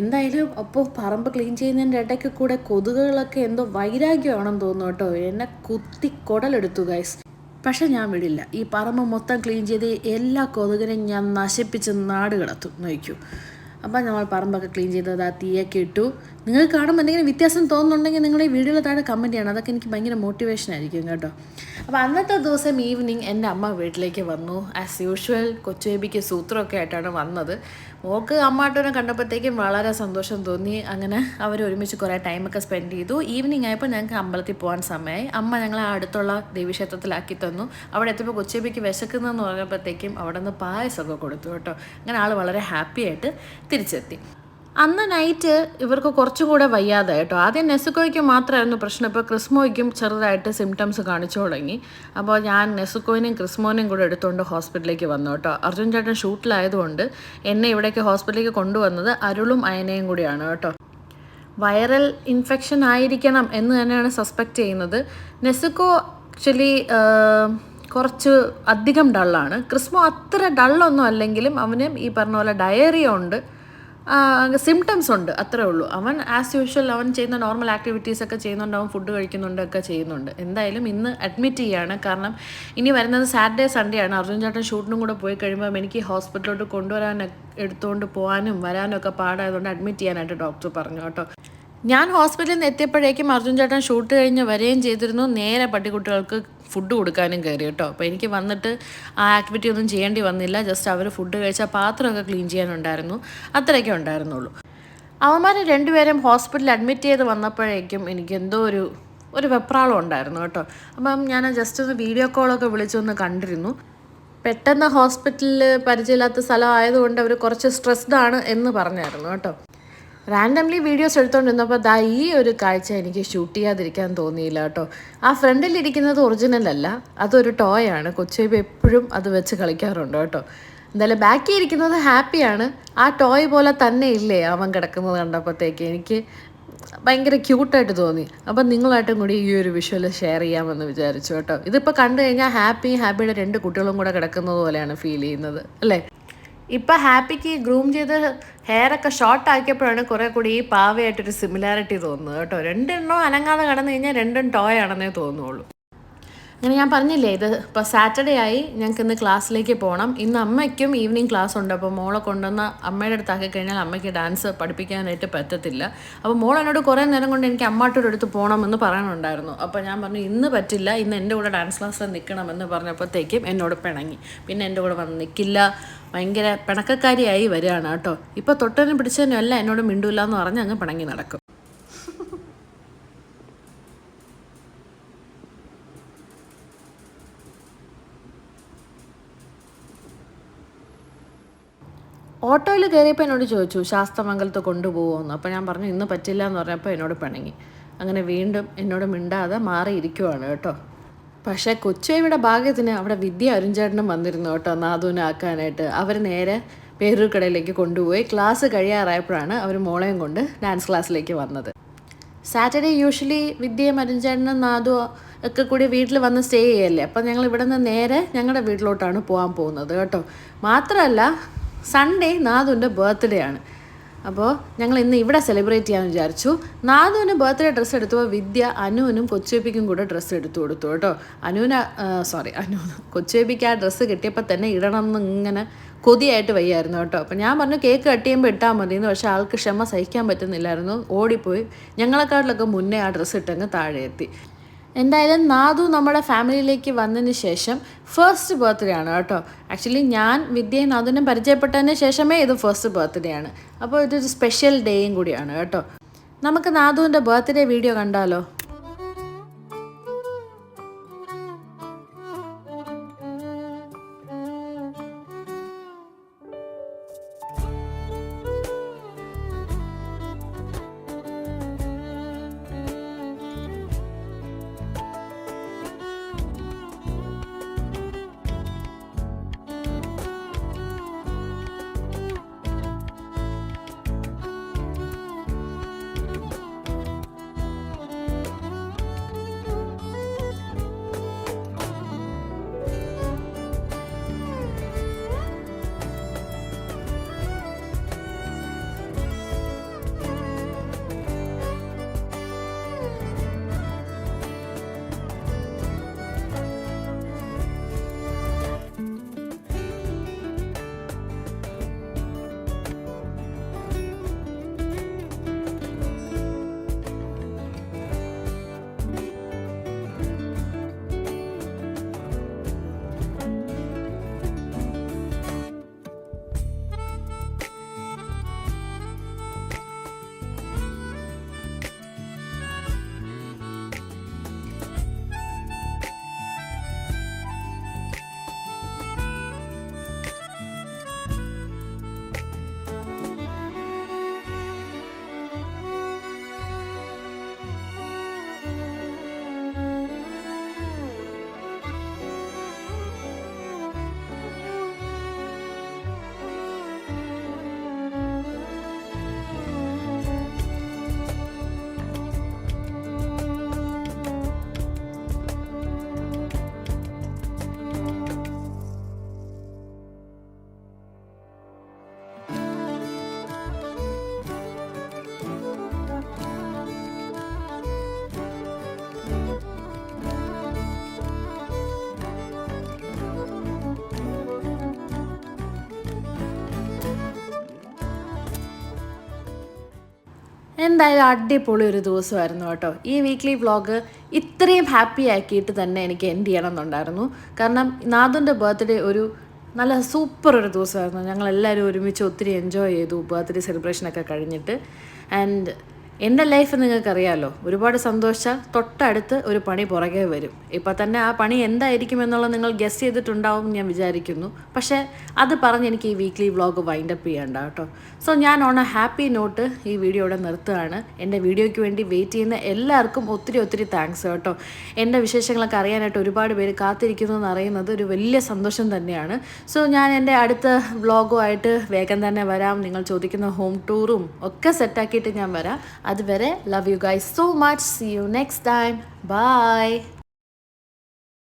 എന്തായാലും അപ്പോൾ പറമ്പ് ക്ലീൻ ചെയ്യുന്നതിൻ്റെ ഇടയ്ക്ക് കൂടെ കൊതുകുകളൊക്കെ എന്തോ വൈരാഗ്യമാണെന്ന് തോന്നുന്നു കേട്ടോ. എന്നെ കുത്തി കുടലെടുത്തു ഗൈസ്. പക്ഷെ ഞാൻ വിടില്ല. ഈ പറമ്പ് മൊത്തം ക്ലീൻ ചെയ്ത് എല്ലാ കൊതുകിനെയും ഞാൻ നശിപ്പിച്ച് നാട് കിടത്തും നോക്കൂ. അപ്പം നമ്മൾ പറമ്പൊക്കെ ക്ലീൻ ചെയ്തത് ആ തീയൊക്കെ ഇട്ടു. നിങ്ങൾക്ക് കാണുമ്പോൾ എന്തെങ്കിലും വ്യത്യാസം തോന്നുന്നുണ്ടെങ്കിൽ നിങ്ങൾ ഈ വീഡിയോയിൽ താഴെ കമൻറ്റ് ചെയ്യണം. അതൊക്കെ എനിക്ക് ഭയങ്കര മോട്ടിവേഷൻ ആയിരിക്കും കേട്ടോ. അപ്പോൾ അന്നത്തെ ദിവസം ഈവനിങ് എൻ്റെ അമ്മ വീട്ടിലേക്ക് വന്നു. ആസ് യൂഷ്വൽ കൊച്ചു ബേബിക്ക് സൂത്രമൊക്കെ ആയിട്ടാണ് വന്നത്. മോൾക്ക് അമ്മാട്ടനെ കണ്ടപ്പോഴത്തേക്കും വളരെ സന്തോഷം തോന്നി. അങ്ങനെ അവർ ഒരുമിച്ച് കുറേ ടൈമൊക്കെ സ്പെൻഡ് ചെയ്തു. ഈവനിങ് ആയപ്പോൾ ഞങ്ങൾക്ക് അമ്പലത്തിൽ പോകാൻ സമയമായി. അമ്മ ഞങ്ങളെ അടുത്തുള്ള ദേവീക്ഷേത്രത്തിലാക്കി തന്നു. അവിടെ എത്തിയപ്പോൾ കൊച്ചുബേബിക്ക് വിശക്കുന്നതെന്ന് പറഞ്ഞപ്പോഴത്തേക്കും അവിടെ നിന്ന് പായസമൊക്കെ കൊടുത്തു കേട്ടോ. അങ്ങനെ ആൾ വളരെ ഹാപ്പി ആയിട്ട് തിരിച്ചെത്തി. അന്ന് നൈറ്റ് ഇവർക്ക് കുറച്ചുകൂടെ വയ്യാതെ കേട്ടോ. ആദ്യം നെസുക്കോയ്ക്ക് മാത്രമായിരുന്നു പ്രശ്നം. ഇപ്പോൾ ക്രിസ്മോയ്ക്കും ചെറുതായിട്ട് സിംറ്റംസ് കാണിച്ചു തുടങ്ങി. അപ്പോൾ ഞാൻ നെസുക്കോയിനെയും ക്രിസ്മോനെയും കൂടെ എടുത്തുകൊണ്ട് ഹോസ്പിറ്റലിലേക്ക് വന്നു കേട്ടോ. അർജുൻ ചേട്ടൻ ഷൂട്ടിലായതുകൊണ്ട് എന്നെ ഇവിടേക്ക് ഹോസ്പിറ്റലിലേക്ക് കൊണ്ടുവന്നത് അരുളും അയനയും കൂടിയാണ് കേട്ടോ. വൈറൽ ഇൻഫെക്ഷൻ ആയിരിക്കണം എന്ന് തന്നെയാണ് സസ്പെക്റ്റ് ചെയ്യുന്നത്. നെസുക്കോ ആക്ച്വലി കുറച്ച് അധികം ഡള്ളാണ്. ക്രിസ്മോ അത്ര ഡള്ളൊന്നും അല്ലെങ്കിലും അവന് ഈ പറഞ്ഞ പോലെ ഡയറിയ ഉണ്ട്, സിംറ്റംസ് ഉണ്ട്, അത്രേ ഉള്ളൂ. അവൻ ആസ് യൂഷ്വൽ അവൻ ചെയ്യുന്ന നോർമൽ ആക്ടിവിറ്റീസൊക്കെ ചെയ്യുന്നുണ്ട്. അവൻ ഫുഡ് കഴിക്കുന്നുണ്ട്, ഒക്കെ ചെയ്യുന്നുണ്ട്. എന്തായാലും ഇന്ന് അഡ്മിറ്റ് ചെയ്യാണ്. കാരണം ഇനി വരുന്നത് സാറ്റർഡേ സൺഡേ ആണ്. അർജുൻ ചേട്ടൻ ഷൂട്ടിനും കൂടെ പോയി കഴിയുമ്പോൾ എനിക്ക് ഹോസ്പിറ്റലിലോട്ട് കൊണ്ടുവരാൻ എടുത്തുകൊണ്ട് പോകാനും വരാനും ഒക്കെ പാടായതുകൊണ്ട് അഡ്മിറ്റ് ചെയ്യാനായിട്ട് ഡോക്ടർ പറഞ്ഞു കേട്ടോ. ഞാൻ ഹോസ്പിറ്റലിൽ നിന്ന് എത്തിയപ്പോഴേക്കും അർജുൻ ചേട്ടൻ ഷൂട്ട് കഴിഞ്ഞ് വരികയും ചെയ്തിരുന്നു. നേരെ പട്ടിക്കുട്ടികൾക്ക് ഫുഡ് കൊടുക്കാനും കയറി കേട്ടോ. അപ്പോൾ എനിക്ക് വന്നിട്ട് ആ ആക്ടിവിറ്റി ഒന്നും ചെയ്യേണ്ടി വന്നില്ല. ജസ്റ്റ് അവർ ഫുഡ് കഴിച്ചാൽ പാത്രമൊക്കെ ക്ലീൻ ചെയ്യാനുണ്ടായിരുന്നു, അത്രയൊക്കെ ഉണ്ടായിരുന്നുള്ളൂ. അവന്മാർ രണ്ടുപേരും ഹോസ്പിറ്റലിൽ അഡ്മിറ്റ് ചെയ്ത് വന്നപ്പോഴേക്കും എനിക്ക് എന്തോ ഒരു വെപ്രാളം ഉണ്ടായിരുന്നു കേട്ടോ. അപ്പം ഞാൻ ജസ്റ്റ് ഒന്ന് വീഡിയോ കോളൊക്കെ വിളിച്ചൊന്ന് കണ്ടിരുന്നു. പെട്ടെന്ന് ഹോസ്പിറ്റലിൽ പരിചയമില്ലാത്ത സ്ഥലം ആയതുകൊണ്ട് അവർ കുറച്ച് സ്ട്രെസ്ഡ് ആണ് എന്ന് പറഞ്ഞായിരുന്നു കേട്ടോ. റാൻഡംലി വീഡിയോസ് എടുത്തുകൊണ്ടിരുന്നപ്പോൾ ദാ ഈ ഒരു കാഴ്ച എനിക്ക് ഷൂട്ട് ചെയ്യാതിരിക്കാൻ തോന്നിയില്ല കേട്ടോ. ആ ഫ്രണ്ടിലിരിക്കുന്നത് ഒറിജിനൽ അല്ല, അതൊരു ടോയ് ആണ്. കൊച്ചുബേബി എപ്പോഴും അത് വെച്ച് കളിക്കാറുണ്ട് കേട്ടോ. എന്തായാലും ബാക്കി ഇരിക്കുന്നത് ഹാപ്പിയാണ്. ആ ടോയ് പോലെ തന്നെ ഇല്ലേ അവൻ കിടക്കുന്നത് കണ്ടപ്പോഴത്തേക്ക് എനിക്ക് ഭയങ്കര ക്യൂട്ടായിട്ട് തോന്നി. അപ്പം നിങ്ങളായിട്ടും കൂടി ഈ ഒരു വിഷ്വൽ ഷെയർ ചെയ്യാമെന്ന് വിചാരിച്ചു കേട്ടോ. ഇതിപ്പോൾ കണ്ടു കഴിഞ്ഞാൽ ഹാപ്പിയുടെ 2 കുട്ടികളും കൂടെ കിടക്കുന്നത് പോലെയാണ് ഫീൽ ചെയ്യുന്നത് അല്ലേ. ഇപ്പം ഹാപ്പിക്ക് ഗ്രൂം ചെയ്ത് ഹെയറൊക്കെ ഷോർട്ട് ആക്കിയപ്പോഴാണ് കുറേ കൂടി ഈ പാവയായിട്ടൊരു സിമിലാരിറ്റി തോന്നുന്നത് കേട്ടോ. 2 അനങ്ങാതെ കടന്നു കഴിഞ്ഞാൽ 2 ടോയ് ആണെന്നേ തോന്നുള്ളൂ. അങ്ങനെ ഞാൻ പറഞ്ഞില്ലേ, ഇത് ഇപ്പോൾ സാറ്റർഡേ ആയി, ഞങ്ങൾക്ക് ഇന്ന് ക്ലാസ്സിലേക്ക് പോകണം. ഇന്ന് അമ്മയ്ക്കും ഈവനിങ് ക്ലാസ് ഉണ്ട്. അപ്പോൾ മോളെ കൊണ്ടുവന്ന് അമ്മയുടെ അടുത്താക്കി കഴിഞ്ഞാൽ അമ്മയ്ക്ക് ഡാൻസ് പഠിപ്പിക്കാനായിട്ട് പറ്റത്തില്ല. അപ്പോൾ മോൾ എന്നോട് കുറേ നേരം കൊണ്ട് എനിക്ക് അമ്മാട്ടോട് അടുത്ത് പോകണമെന്ന് പറയാനുണ്ടായിരുന്നു. അപ്പോൾ ഞാൻ പറഞ്ഞു ഇന്ന് പറ്റില്ല, ഇന്ന് എൻ്റെ കൂടെ ഡാൻസ് ക്ലാസ്സിൽ നിൽക്കണമെന്ന് പറഞ്ഞപ്പോഴത്തേക്കും എന്നോട് പിണങ്ങി. പിന്നെ എൻ്റെ കൂടെ വന്ന് നിൽക്കില്ല, ഭയങ്കര പിണക്കക്കാരിയായി വരികയാണ് കേട്ടോ. ഇപ്പോൾ തൊട്ടതിനും പിടിച്ചതിനും അല്ല എന്നോട് മിണ്ടൂല്ല എന്ന് പറഞ്ഞ് അങ്ങ് പിണങ്ങി നടക്കും. ഓട്ടോയിൽ കയറിയപ്പോൾ എന്നോട് ചോദിച്ചു ശാസ്തമംഗലത്ത് കൊണ്ടുപോകുമെന്ന്. അപ്പോൾ ഞാൻ പറഞ്ഞു ഇന്ന് പറ്റില്ല എന്ന് പറഞ്ഞപ്പോൾ എന്നോട് പിണങ്ങി. അങ്ങനെ വീണ്ടും എന്നോട് മിണ്ടാതെ മാറിയിരിക്കുവാണ് കേട്ടോ. പക്ഷേ കൊച്ചുബേബിയുടെ ഭാഗ്യത്തിന് അവിടെ വിദ്യ അരുൺചേട്ടനും വന്നിരുന്നു കേട്ടോ നാദൂനെ ആക്കാനായിട്ട്. അവർ നേരെ പേരൂർക്കടയിലേക്ക് കൊണ്ടുപോയി. ക്ലാസ് കഴിയാറായപ്പോഴാണ് അവർ മോളെയും കൊണ്ട് ഡാൻസ് ക്ലാസ്സിലേക്ക് വന്നത്. സാറ്റർഡേ യൂഷ്വലി വിദ്യയും അരുൺചേട്ടനും നാദു ഒക്കെ കൂടി വീട്ടിൽ വന്ന് സ്റ്റേ ചെയ്യല്ലേ. അപ്പം ഞങ്ങൾ ഇവിടെ നിന്ന് നേരെ ഞങ്ങളുടെ വീട്ടിലോട്ടാണ് പോകാൻ പോകുന്നത് കേട്ടോ. മാത്രമല്ല സൺഡേ നാദുവിൻ്റെ ബർത്ത്ഡേ ആണ്. അപ്പോൾ ഞങ്ങൾ ഇന്ന് ഇവിടെ സെലിബ്രേറ്റ് ചെയ്യാമെന്ന് വിചാരിച്ചു. നാദുവിന് ബർത്ത്ഡേ ഡ്രസ്സ് എടുത്തപ്പോൾ വിദ്യ അനുവിനും കൊച്ചുബേബിക്കും കൂടെ ഡ്രസ്സ് എടുത്തു കൊടുത്തു കേട്ടോ. അനു കൊച്ചുബേബിക്ക് ആ ഡ്രസ്സ് കിട്ടിയപ്പോൾ തന്നെ ഇടണം എന്ന് ഇങ്ങനെ കൊതിയായിട്ട് വയ്യായിരുന്നു കേട്ടോ. അപ്പോൾ ഞാൻ പറഞ്ഞു കേക്ക് കട്ട് ചെയ്യുമ്പോൾ ഇട്ടാൽ മതിയെന്ന്. പക്ഷേ ആൾക്ക് ക്ഷമ സഹിക്കാൻ പറ്റുന്നില്ലായിരുന്നു. ഓടിപ്പോയി ഞങ്ങളെക്കാട്ടിലൊക്കെ മുന്നേ ആ ഡ്രസ്സ് ഇട്ടങ്ങ് താഴെ എത്തി. എന്തായാലും നാദു നമ്മുടെ ഫാമിലിയിലേക്ക് വന്നതിന് ശേഷം ഫസ്റ്റ് ബർത്ത്ഡേ ആണ് കേട്ടോ. ആക്ച്വലി ഞാൻ വിദ്യയും നാദുവിനും പരിചയപ്പെട്ടതിന് ശേഷമേ ഇത് ഫസ്റ്റ് ബർത്ത്ഡേ ആണ്. അപ്പോൾ ഇതൊരു സ്പെഷ്യൽ ഡേയും കൂടിയാണ് കേട്ടോ. നമുക്ക് നാദുവിൻ്റെ ബർത്ത്ഡേ വീഡിയോ കണ്ടാലോ? എന്തായാലും അടിപൊളി ഒരു ദിവസമായിരുന്നു കേട്ടോ. ഈ വീക്ക്ലി വ്ളോഗ് ഇത്രയും ഹാപ്പി ആക്കിയിട്ട് തന്നെ എനിക്ക് എൻഡ് ചെയ്യണം എന്നുണ്ടായിരുന്നു. കാരണം നാദുൻ്റെ ബർത്ത്ഡേ ഒരു നല്ല സൂപ്പർ ഒരു ദിവസമായിരുന്നു. ഞങ്ങളെല്ലാവരും ഒരുമിച്ച് ഒത്തിരി എൻജോയ് ചെയ്തു ബർത്ത്ഡേ സെലിബ്രേഷനൊക്കെ കഴിഞ്ഞിട്ട്. ആൻഡ് എൻ്റെ ലൈഫ് നിങ്ങൾക്കറിയാമല്ലോ, ഒരുപാട് സന്തോഷിച്ചാൽ തൊട്ടടുത്ത് ഒരു പണി പുറകെ വരും. ഇപ്പം തന്നെ ആ പണി എന്തായിരിക്കും എന്നുള്ളത് നിങ്ങൾ ഗസ് ചെയ്തിട്ടുണ്ടാവും ഞാൻ വിചാരിക്കുന്നു. പക്ഷേ അത് പറഞ്ഞ് എനിക്ക് ഈ വീക്ക്ലി വ്ളോഗ് വൈൻഡപ്പ് ചെയ്യണ്ട കേട്ടോ. സോ ഞാൻ ഓൺ എ ഹാപ്പി നോട്ട് ഈ വീഡിയോ ഇവിടെ നിർത്തുകയാണ്. എൻ്റെ വീഡിയോയ്ക്ക് വേണ്ടി വെയിറ്റ് ചെയ്യുന്ന എല്ലാവർക്കും ഒത്തിരി താങ്ക്സ് കേട്ടോ. എൻ്റെ വിശേഷങ്ങളൊക്കെ അറിയാനായിട്ട് ഒരുപാട് പേര് കാത്തിരിക്കുന്നു എന്നറിയുന്നത് ഒരു വലിയ സന്തോഷം തന്നെയാണ്. സോ ഞാൻ എൻ്റെ അടുത്ത വ്ളോഗുമായിട്ട് വേഗം തന്നെ വരാം. നിങ്ങൾ ചോദിക്കുന്ന ഹോം ടൂറും ഒക്കെ സെറ്റാക്കിയിട്ട് ഞാൻ വരാം. അതുവരെ love you guys so much. See you next time. By.